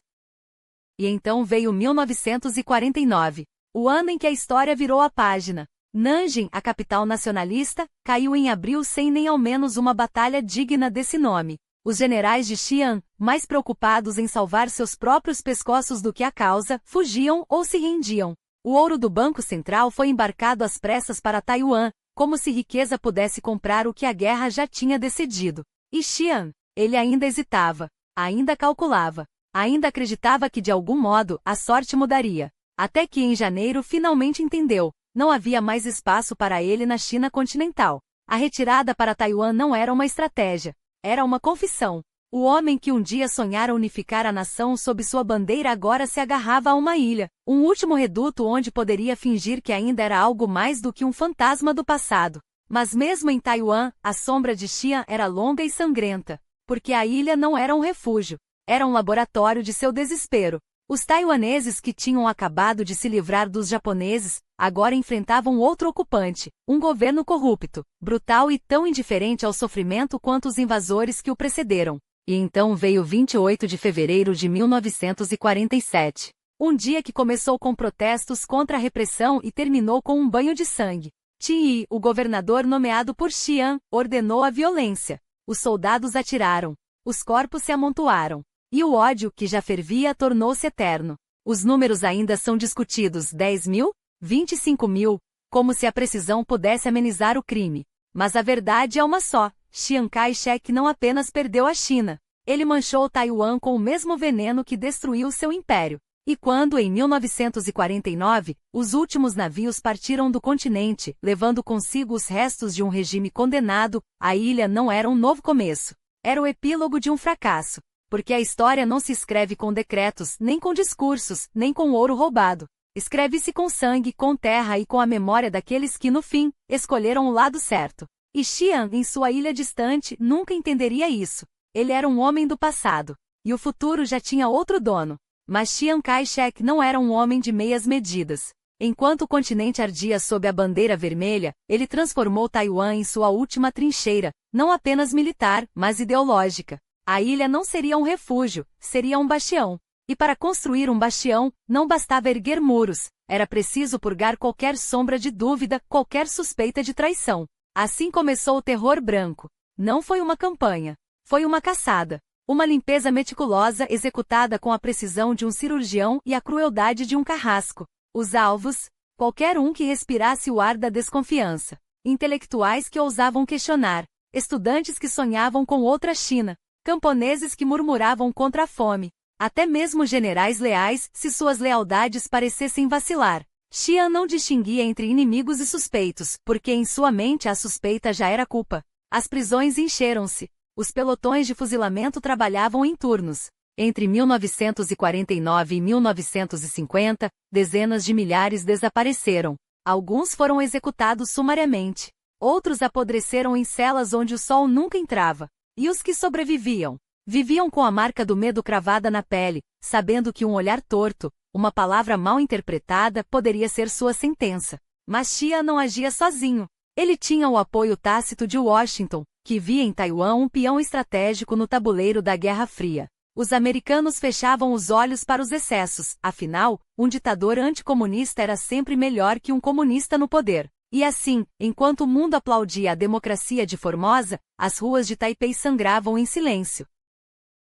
E então veio 1949. O ano em que a história virou a página. Nanjing, a capital nacionalista, caiu em abril sem nem ao menos uma batalha digna desse nome. Os generais de Xi'an, mais preocupados em salvar seus próprios pescoços do que a causa, fugiam ou se rendiam. O ouro do Banco Central foi embarcado às pressas para Taiwan, como se riqueza pudesse comprar o que a guerra já tinha decidido. E Xi'an, ele ainda hesitava, ainda calculava, ainda acreditava que de algum modo a sorte mudaria. Até que em janeiro finalmente entendeu, não havia mais espaço para ele na China continental. A retirada para Taiwan não era uma estratégia, era uma confissão. O homem que um dia sonhara unificar a nação sob sua bandeira agora se agarrava a uma ilha, um último reduto onde poderia fingir que ainda era algo mais do que um fantasma do passado. Mas mesmo em Taiwan, a sombra de Xi'an era longa e sangrenta, porque a ilha não era um refúgio, era um laboratório de seu desespero. Os taiwaneses que tinham acabado de se livrar dos japoneses, agora enfrentavam outro ocupante, um governo corrupto, brutal e tão indiferente ao sofrimento quanto os invasores que o precederam. E então veio 28 de fevereiro de 1947. Um dia que começou com protestos contra a repressão e terminou com um banho de sangue. Qin Yi, o governador nomeado por Xi'an, ordenou a violência. Os soldados atiraram. Os corpos se amontoaram. E o ódio, que já fervia, tornou-se eterno. Os números ainda são discutidos: 10 mil? 25 mil? Como se a precisão pudesse amenizar o crime. Mas a verdade é uma só. Chiang Kai-shek não apenas perdeu a China. Ele manchou Taiwan com o mesmo veneno que destruiu seu império. E quando, em 1949, os últimos navios partiram do continente, levando consigo os restos de um regime condenado, a ilha não era um novo começo. Era o epílogo de um fracasso. Porque a história não se escreve com decretos, nem com discursos, nem com ouro roubado. Escreve-se com sangue, com terra e com a memória daqueles que, no fim, escolheram o lado certo. E Xi'an, em sua ilha distante, nunca entenderia isso. Ele era um homem do passado. E o futuro já tinha outro dono. Mas Chiang Kai-shek não era um homem de meias medidas. Enquanto o continente ardia sob a bandeira vermelha, ele transformou Taiwan em sua última trincheira, não apenas militar, mas ideológica. A ilha não seria um refúgio, seria um bastião. E para construir um bastião, não bastava erguer muros, era preciso purgar qualquer sombra de dúvida, qualquer suspeita de traição. Assim começou o Terror Branco. Não foi uma campanha. Foi uma caçada. Uma limpeza meticulosa executada com a precisão de um cirurgião e a crueldade de um carrasco. Os alvos, qualquer um que respirasse o ar da desconfiança. Intelectuais que ousavam questionar. Estudantes que sonhavam com outra China. Camponeses que murmuravam contra a fome. Até mesmo generais leais, se suas lealdades parecessem vacilar. Xi'an não distinguia entre inimigos e suspeitos, porque em sua mente a suspeita já era culpa. As prisões encheram-se. Os pelotões de fuzilamento trabalhavam em turnos. Entre 1949 e 1950, dezenas de milhares desapareceram. Alguns foram executados sumariamente. Outros apodreceram em celas onde o sol nunca entrava. E os que sobreviviam? Viviam com a marca do medo cravada na pele, sabendo que um olhar torto, uma palavra mal interpretada poderia ser sua sentença. Mas Xi'an não agia sozinho. Ele tinha o apoio tácito de Washington, que via em Taiwan um peão estratégico no tabuleiro da Guerra Fria. Os americanos fechavam os olhos para os excessos, afinal, um ditador anticomunista era sempre melhor que um comunista no poder. E assim, enquanto o mundo aplaudia a democracia de Formosa, as ruas de Taipei sangravam em silêncio.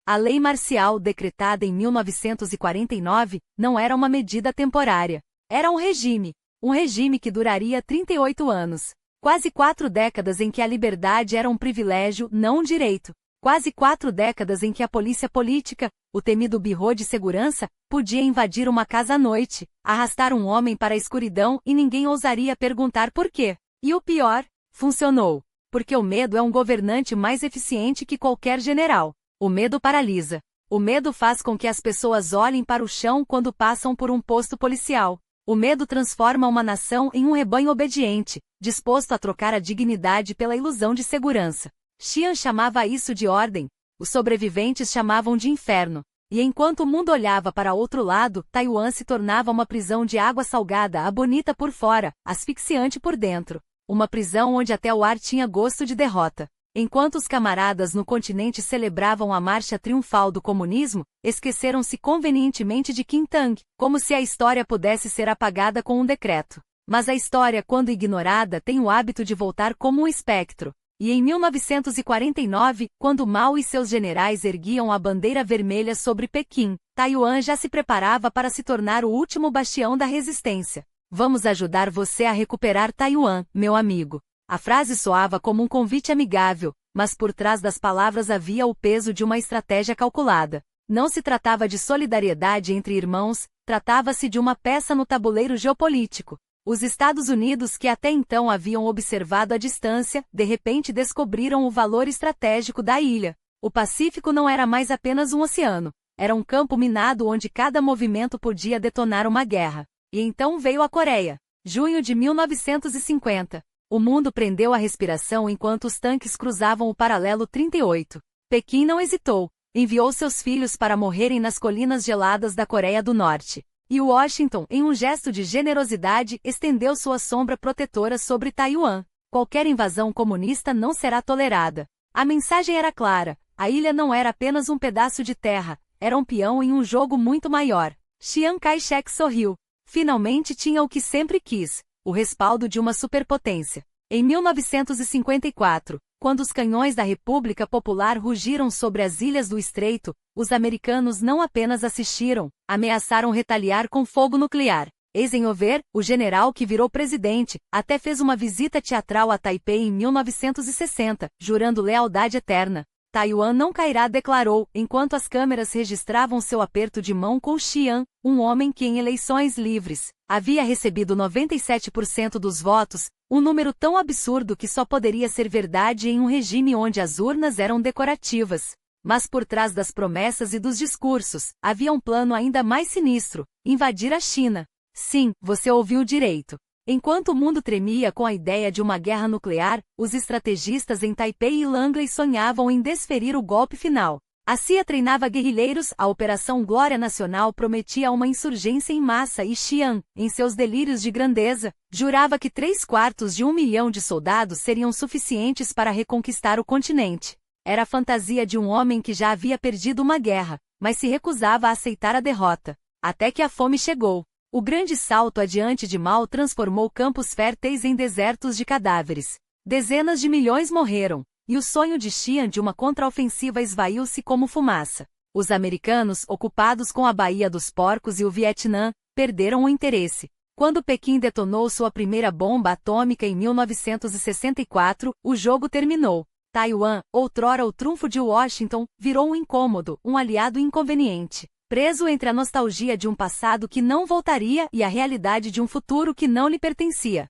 A lei marcial decretada em 1949 não era uma medida temporária. Era um regime que duraria 38 anos. Quase 4 décadas em que a liberdade era um privilégio, não um direito. Quase 4 décadas em que a polícia política, o temido birô de segurança, podia invadir uma casa à noite, arrastar um homem para a escuridão e ninguém ousaria perguntar por quê. E o pior, funcionou. Porque o medo é um governante mais eficiente que qualquer general. O medo paralisa. O medo faz com que as pessoas olhem para o chão quando passam por um posto policial. O medo transforma uma nação em um rebanho obediente, disposto a trocar a dignidade pela ilusão de segurança. Xi'an chamava isso de ordem, os sobreviventes chamavam de inferno. E enquanto o mundo olhava para outro lado, Taiwan se tornava uma prisão de água salgada, bonita por fora, asfixiante por dentro. Uma prisão onde até o ar tinha gosto de derrota. Enquanto os camaradas no continente celebravam a marcha triunfal do comunismo, esqueceram-se convenientemente de Quintang, como se a história pudesse ser apagada com um decreto. Mas a história, quando ignorada, tem o hábito de voltar como um espectro. E em 1949, quando Mao e seus generais erguiam a bandeira vermelha sobre Pequim, Taiwan já se preparava para se tornar o último bastião da resistência. Vamos ajudar você a recuperar Taiwan, meu amigo. A frase soava como um convite amigável, mas por trás das palavras havia o peso de uma estratégia calculada. Não se tratava de solidariedade entre irmãos, tratava-se de uma peça no tabuleiro geopolítico. Os Estados Unidos, que até então haviam observado a distância, de repente descobriram o valor estratégico da ilha. O Pacífico não era mais apenas um oceano. Era um campo minado onde cada movimento podia detonar uma guerra. E então veio a Coreia. Junho de 1950. O mundo prendeu a respiração enquanto os tanques cruzavam o paralelo 38. Pequim não hesitou. Enviou seus filhos para morrerem nas colinas geladas da Coreia do Norte. E Washington, em um gesto de generosidade, estendeu sua sombra protetora sobre Taiwan. Qualquer invasão comunista não será tolerada. A mensagem era clara. A ilha não era apenas um pedaço de terra, era um peão em um jogo muito maior. Chiang Kai-shek sorriu. Finalmente tinha o que sempre quis, o respaldo de uma superpotência. Em 1954, quando os canhões da República Popular rugiram sobre as ilhas do Estreito, os americanos não apenas assistiram, ameaçaram retaliar com fogo nuclear. Eisenhower, o general que virou presidente, até fez uma visita teatral a Taipei em 1960, jurando lealdade eterna. Taiwan não cairá, declarou, enquanto as câmeras registravam seu aperto de mão com Chiang, um homem que em eleições livres havia recebido 97% dos votos, um número tão absurdo que só poderia ser verdade em um regime onde as urnas eram decorativas. Mas por trás das promessas e dos discursos, havia um plano ainda mais sinistro: invadir a China. Sim, você ouviu direito. Enquanto o mundo tremia com a ideia de uma guerra nuclear, os estrategistas em Taipei e Langley sonhavam em desferir o golpe final. A CIA treinava guerrilheiros, a Operação Glória Nacional prometia uma insurgência em massa e Chiang, em seus delírios de grandeza, jurava que 3/4 de 1 milhão de soldados seriam suficientes para reconquistar o continente. Era a fantasia de um homem que já havia perdido uma guerra, mas se recusava a aceitar a derrota. Até que a fome chegou. O grande salto adiante de Mao transformou campos férteis em desertos de cadáveres. Dezenas de milhões morreram, e o sonho de Chiang de uma contraofensiva esvaiu-se como fumaça. Os americanos, ocupados com a Baía dos Porcos e o Vietnã, perderam o interesse. Quando Pequim detonou sua primeira bomba atômica em 1964, o jogo terminou. Taiwan, outrora o trunfo de Washington, virou um incômodo, um aliado inconveniente. Preso entre a nostalgia de um passado que não voltaria e a realidade de um futuro que não lhe pertencia.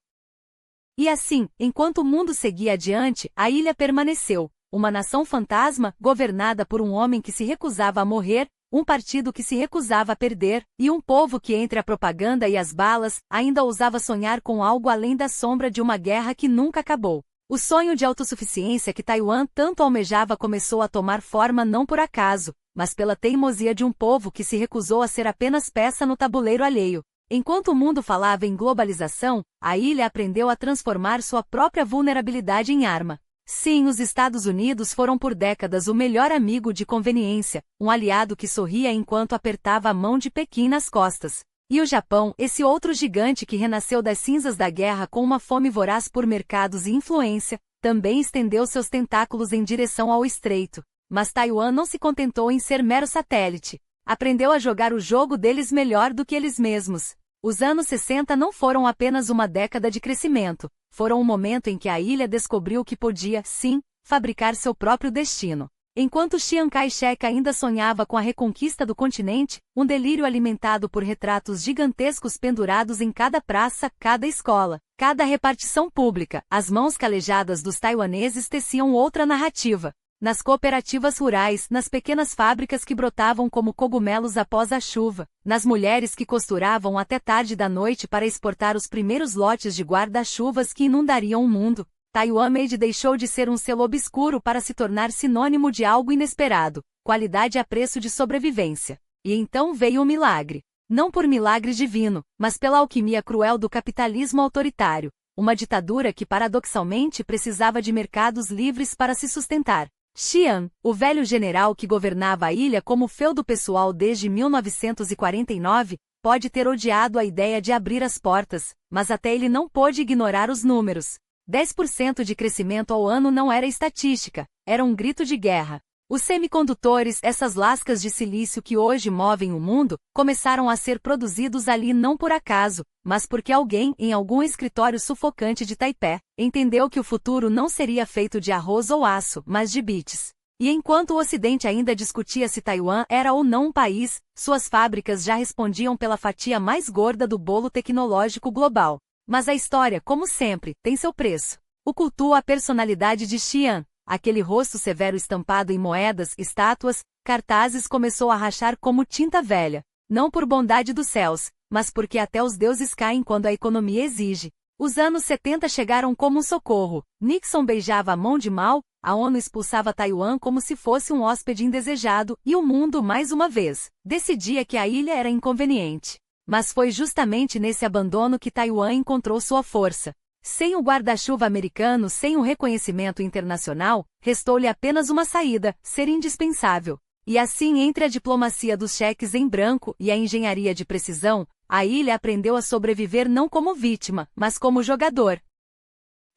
E assim, enquanto o mundo seguia adiante, a ilha permaneceu, uma nação fantasma, governada por um homem que se recusava a morrer, um partido que se recusava a perder, e um povo que entre a propaganda e as balas, ainda ousava sonhar com algo além da sombra de uma guerra que nunca acabou. O sonho de autossuficiência que Taiwan tanto almejava começou a tomar forma não por acaso, mas pela teimosia de um povo que se recusou a ser apenas peça no tabuleiro alheio. Enquanto o mundo falava em globalização, a ilha aprendeu a transformar sua própria vulnerabilidade em arma. Sim, os Estados Unidos foram por décadas o melhor amigo de conveniência, um aliado que sorria enquanto apertava a mão de Pequim nas costas. E o Japão, esse outro gigante que renasceu das cinzas da guerra com uma fome voraz por mercados e influência, também estendeu seus tentáculos em direção ao estreito. Mas Taiwan não se contentou em ser mero satélite. Aprendeu a jogar o jogo deles melhor do que eles mesmos. Os anos 60 não foram apenas uma década de crescimento, foram um momento em que a ilha descobriu que podia, sim, fabricar seu próprio destino. Enquanto Chiang Kai-shek ainda sonhava com a reconquista do continente, um delírio alimentado por retratos gigantescos pendurados em cada praça, cada escola, cada repartição pública, as mãos calejadas dos taiwaneses teciam outra narrativa. Nas cooperativas rurais, nas pequenas fábricas que brotavam como cogumelos após a chuva, nas mulheres que costuravam até tarde da noite para exportar os primeiros lotes de guarda-chuvas que inundariam o mundo, Taiwan Made deixou de ser um selo obscuro para se tornar sinônimo de algo inesperado, qualidade a preço de sobrevivência. E então veio o milagre. Não por milagre divino, mas pela alquimia cruel do capitalismo autoritário, uma ditadura que paradoxalmente precisava de mercados livres para se sustentar. Chiang, o velho general que governava a ilha como feudo pessoal desde 1949, pode ter odiado a ideia de abrir as portas, mas até ele não pôde ignorar os números. 10% de crescimento ao ano não era estatística, era um grito de guerra. Os semicondutores, essas lascas de silício que hoje movem o mundo, começaram a ser produzidos ali não por acaso, mas porque alguém, em algum escritório sufocante de Taipei, entendeu que o futuro não seria feito de arroz ou aço, mas de bits. E enquanto o Ocidente ainda discutia se Taiwan era ou não um país, suas fábricas já respondiam pela fatia mais gorda do bolo tecnológico global. Mas a história, como sempre, tem seu preço. O cultua a personalidade de Chiang, aquele rosto severo estampado em moedas, estátuas, cartazes começou a rachar como tinta velha. Não por bondade dos céus, mas porque até os deuses caem quando a economia exige. Os anos 70 chegaram como um socorro. Nixon beijava a mão de Mao, a ONU expulsava Taiwan como se fosse um hóspede indesejado, e o mundo, mais uma vez, decidia que a ilha era inconveniente. Mas foi justamente nesse abandono que Taiwan encontrou sua força. Sem o guarda-chuva americano, sem o reconhecimento internacional, restou-lhe apenas uma saída: ser indispensável. E assim, entre a diplomacia dos cheques em branco e a engenharia de precisão, a ilha aprendeu a sobreviver não como vítima, mas como jogador.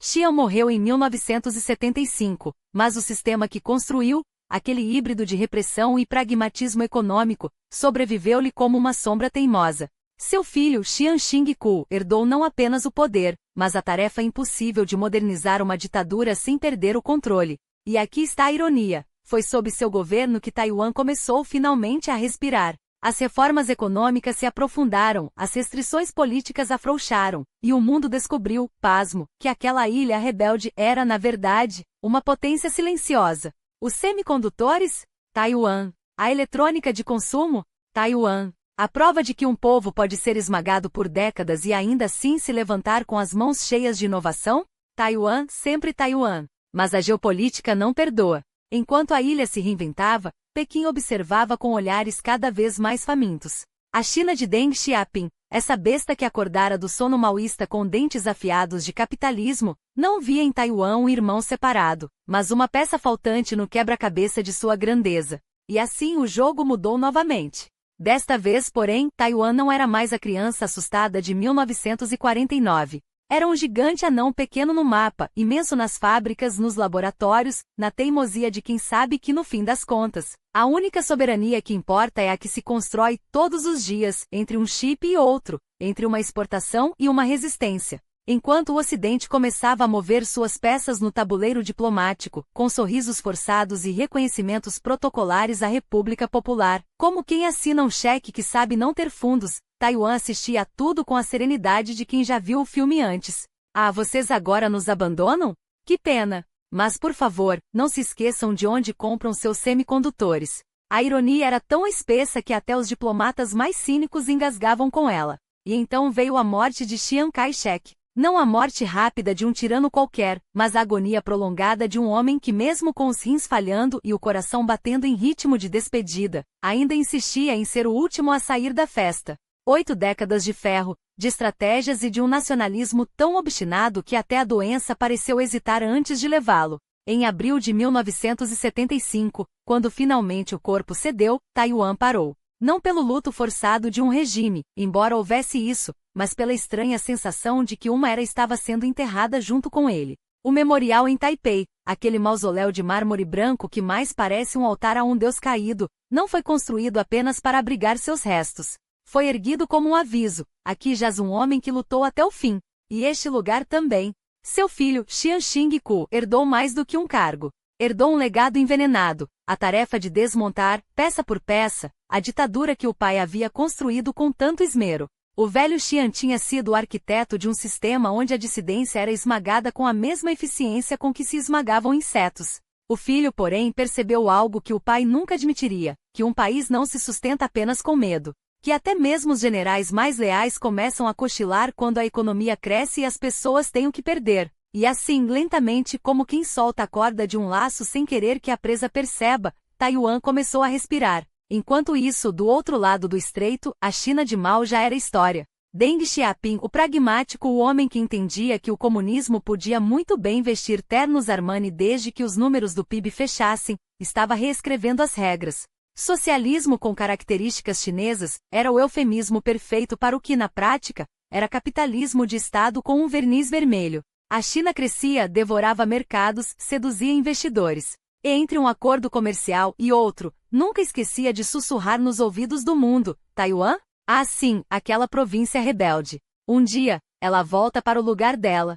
Chiang morreu em 1975, mas o sistema que construiu, aquele híbrido de repressão e pragmatismo econômico, sobreviveu-lhe como uma sombra teimosa. Seu filho, Chiang Ching-kuo, herdou não apenas o poder, mas a tarefa impossível de modernizar uma ditadura sem perder o controle. E aqui está a ironia: foi sob seu governo que Taiwan começou finalmente a respirar. As reformas econômicas se aprofundaram, as restrições políticas afrouxaram, e o mundo descobriu, pasmo, que aquela ilha rebelde era, na verdade, uma potência silenciosa. Os semicondutores? Taiwan. A eletrônica de consumo? Taiwan. A prova de que um povo pode ser esmagado por décadas e ainda assim se levantar com as mãos cheias de inovação? Taiwan, sempre Taiwan. Mas a geopolítica não perdoa. Enquanto a ilha se reinventava, Pequim observava com olhares cada vez mais famintos. A China de Deng Xiaoping, essa besta que acordara do sono maoísta com dentes afiados de capitalismo, não via em Taiwan um irmão separado, mas uma peça faltante no quebra-cabeça de sua grandeza. E assim o jogo mudou novamente. Desta vez, porém, Taiwan não era mais a criança assustada de 1949. Era um gigante anão pequeno no mapa, imenso nas fábricas, nos laboratórios, na teimosia de quem sabe que no fim das contas, a única soberania que importa é a que se constrói todos os dias, entre um chip e outro, entre uma exportação e uma resistência. Enquanto o Ocidente começava a mover suas peças no tabuleiro diplomático, com sorrisos forçados e reconhecimentos protocolares à República Popular, como quem assina um cheque que sabe não ter fundos, Taiwan assistia a tudo com a serenidade de quem já viu o filme antes. Ah, vocês agora nos abandonam? Que pena! Mas por favor, não se esqueçam de onde compram seus semicondutores. A ironia era tão espessa que até os diplomatas mais cínicos engasgavam com ela. E então veio a morte de Chiang Kai-shek. Não a morte rápida de um tirano qualquer, mas a agonia prolongada de um homem que, mesmo com os rins falhando e o coração batendo em ritmo de despedida, ainda insistia em ser o último a sair da festa. 8 décadas de ferro, de estratégias e de um nacionalismo tão obstinado que até a doença pareceu hesitar antes de levá-lo. Em abril de 1975, quando finalmente o corpo cedeu, Taiwan parou. Não pelo luto forçado de um regime, embora houvesse isso, mas pela estranha sensação de que uma era estava sendo enterrada junto com ele. O memorial em Taipei, aquele mausoléu de mármore branco que mais parece um altar a um deus caído, não foi construído apenas para abrigar seus restos. Foi erguido como um aviso: aqui jaz um homem que lutou até o fim. E este lugar também. Seu filho, Chiang Ching-kuo, herdou mais do que um cargo. Herdou um legado envenenado, a tarefa de desmontar, peça por peça, a ditadura que o pai havia construído com tanto esmero. O velho Chiang tinha sido o arquiteto de um sistema onde a dissidência era esmagada com a mesma eficiência com que se esmagavam insetos. O filho, porém, percebeu algo que o pai nunca admitiria: que um país não se sustenta apenas com medo. Que até mesmo os generais mais leais começam a cochilar quando a economia cresce e as pessoas têm o que perder. E assim, lentamente, como quem solta a corda de um laço sem querer que a presa perceba, Taiwan começou a respirar. Enquanto isso, do outro lado do estreito, a China de Mao já era história. Deng Xiaoping, o pragmático, o homem que entendia que o comunismo podia muito bem vestir ternos Armani desde que os números do PIB fechassem, estava reescrevendo as regras. Socialismo com características chinesas era o eufemismo perfeito para o que, na prática, era capitalismo de Estado com um verniz vermelho. A China crescia, devorava mercados, seduzia investidores. E entre um acordo comercial e outro, nunca esquecia de sussurrar nos ouvidos do mundo: Taiwan? Ah, sim, aquela província rebelde. Um dia, ela volta para o lugar dela.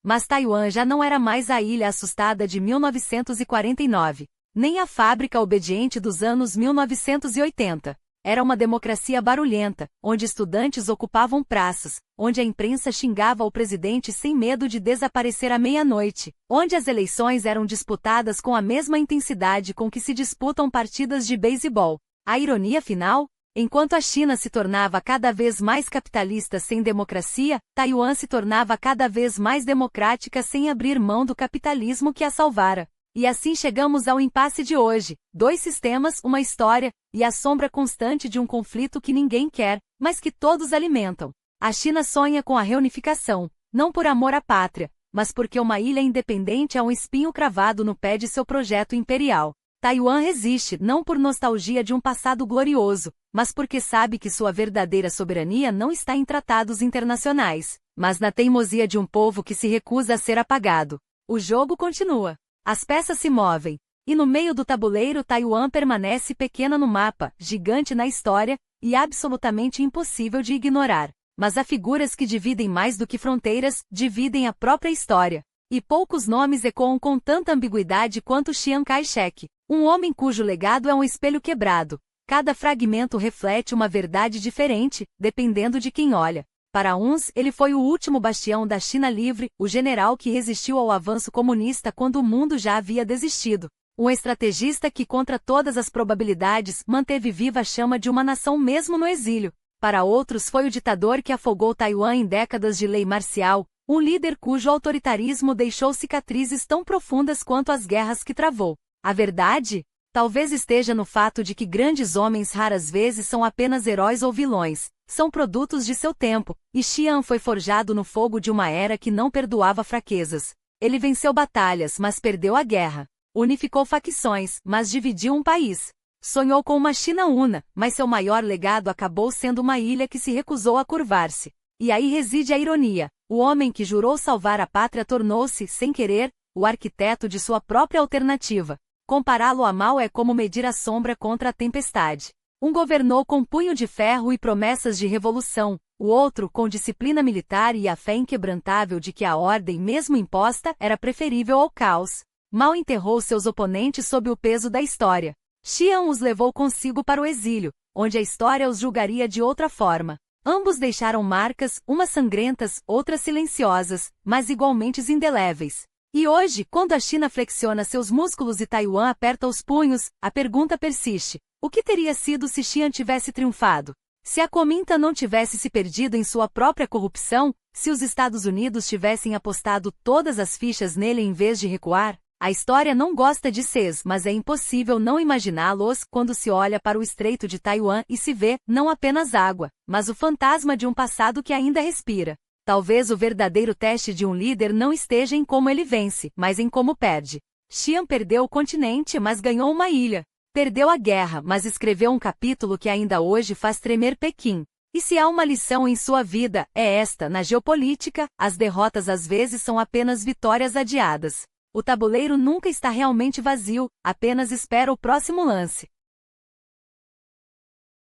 Mas Taiwan já não era mais a ilha assustada de 1949, nem a fábrica obediente dos anos 1980. Era uma democracia barulhenta, onde estudantes ocupavam praças, onde a imprensa xingava o presidente sem medo de desaparecer à meia-noite, onde as eleições eram disputadas com a mesma intensidade com que se disputam partidas de beisebol. A ironia final? Enquanto a China se tornava cada vez mais capitalista sem democracia, Taiwan se tornava cada vez mais democrática sem abrir mão do capitalismo que a salvara. E assim chegamos ao impasse de hoje: 2 sistemas, uma história, e a sombra constante de um conflito que ninguém quer, mas que todos alimentam. A China sonha com a reunificação, não por amor à pátria, mas porque uma ilha independente é um espinho cravado no pé de seu projeto imperial. Taiwan resiste não por nostalgia de um passado glorioso, mas porque sabe que sua verdadeira soberania não está em tratados internacionais, mas na teimosia de um povo que se recusa a ser apagado. O jogo continua. As peças se movem. E no meio do tabuleiro Taiwan permanece pequena no mapa, gigante na história, e absolutamente impossível de ignorar. Mas há figuras que dividem mais do que fronteiras, dividem a própria história. E poucos nomes ecoam com tanta ambiguidade quanto Chiang Kai-shek, um homem cujo legado é um espelho quebrado. Cada fragmento reflete uma verdade diferente, dependendo de quem olha. Para uns, ele foi o último bastião da China livre, o general que resistiu ao avanço comunista quando o mundo já havia desistido. Um estrategista que, contra todas as probabilidades, manteve viva a chama de uma nação mesmo no exílio. Para outros, foi o ditador que afogou Taiwan em décadas de lei marcial, um líder cujo autoritarismo deixou cicatrizes tão profundas quanto as guerras que travou. A verdade? Talvez esteja no fato de que grandes homens raras vezes são apenas heróis ou vilões, são produtos de seu tempo, e Xian foi forjado no fogo de uma era que não perdoava fraquezas. Ele venceu batalhas, mas perdeu a guerra. Unificou facções, mas dividiu um país. Sonhou com uma China una, mas seu maior legado acabou sendo uma ilha que se recusou a curvar-se. E aí reside a ironia. O homem que jurou salvar a pátria tornou-se, sem querer, o arquiteto de sua própria alternativa. Compará-lo a Mao é como medir a sombra contra a tempestade. Um governou com punho de ferro e promessas de revolução, o outro com disciplina militar e a fé inquebrantável de que a ordem, mesmo imposta, era preferível ao caos. Mao enterrou seus oponentes sob o peso da história. Xian os levou consigo para o exílio, onde a história os julgaria de outra forma. Ambos deixaram marcas, umas sangrentas, outras silenciosas, mas igualmente indeléveis. E hoje, quando a China flexiona seus músculos e Taiwan aperta os punhos, a pergunta persiste: o que teria sido se Xian tivesse triunfado? Se a Kuomintang não tivesse se perdido em sua própria corrupção? Se os Estados Unidos tivessem apostado todas as fichas nele em vez de recuar? A história não gosta de Cs, mas é impossível não imaginá-los quando se olha para o Estreito de Taiwan e se vê, não apenas água, mas o fantasma de um passado que ainda respira. Talvez o verdadeiro teste de um líder não esteja em como ele vence, mas em como perde. Xian perdeu o continente, mas ganhou uma ilha. Perdeu a guerra, mas escreveu um capítulo que ainda hoje faz tremer Pequim. E se há uma lição em sua vida, é esta: na geopolítica, as derrotas às vezes são apenas vitórias adiadas. O tabuleiro nunca está realmente vazio, apenas espera o próximo lance.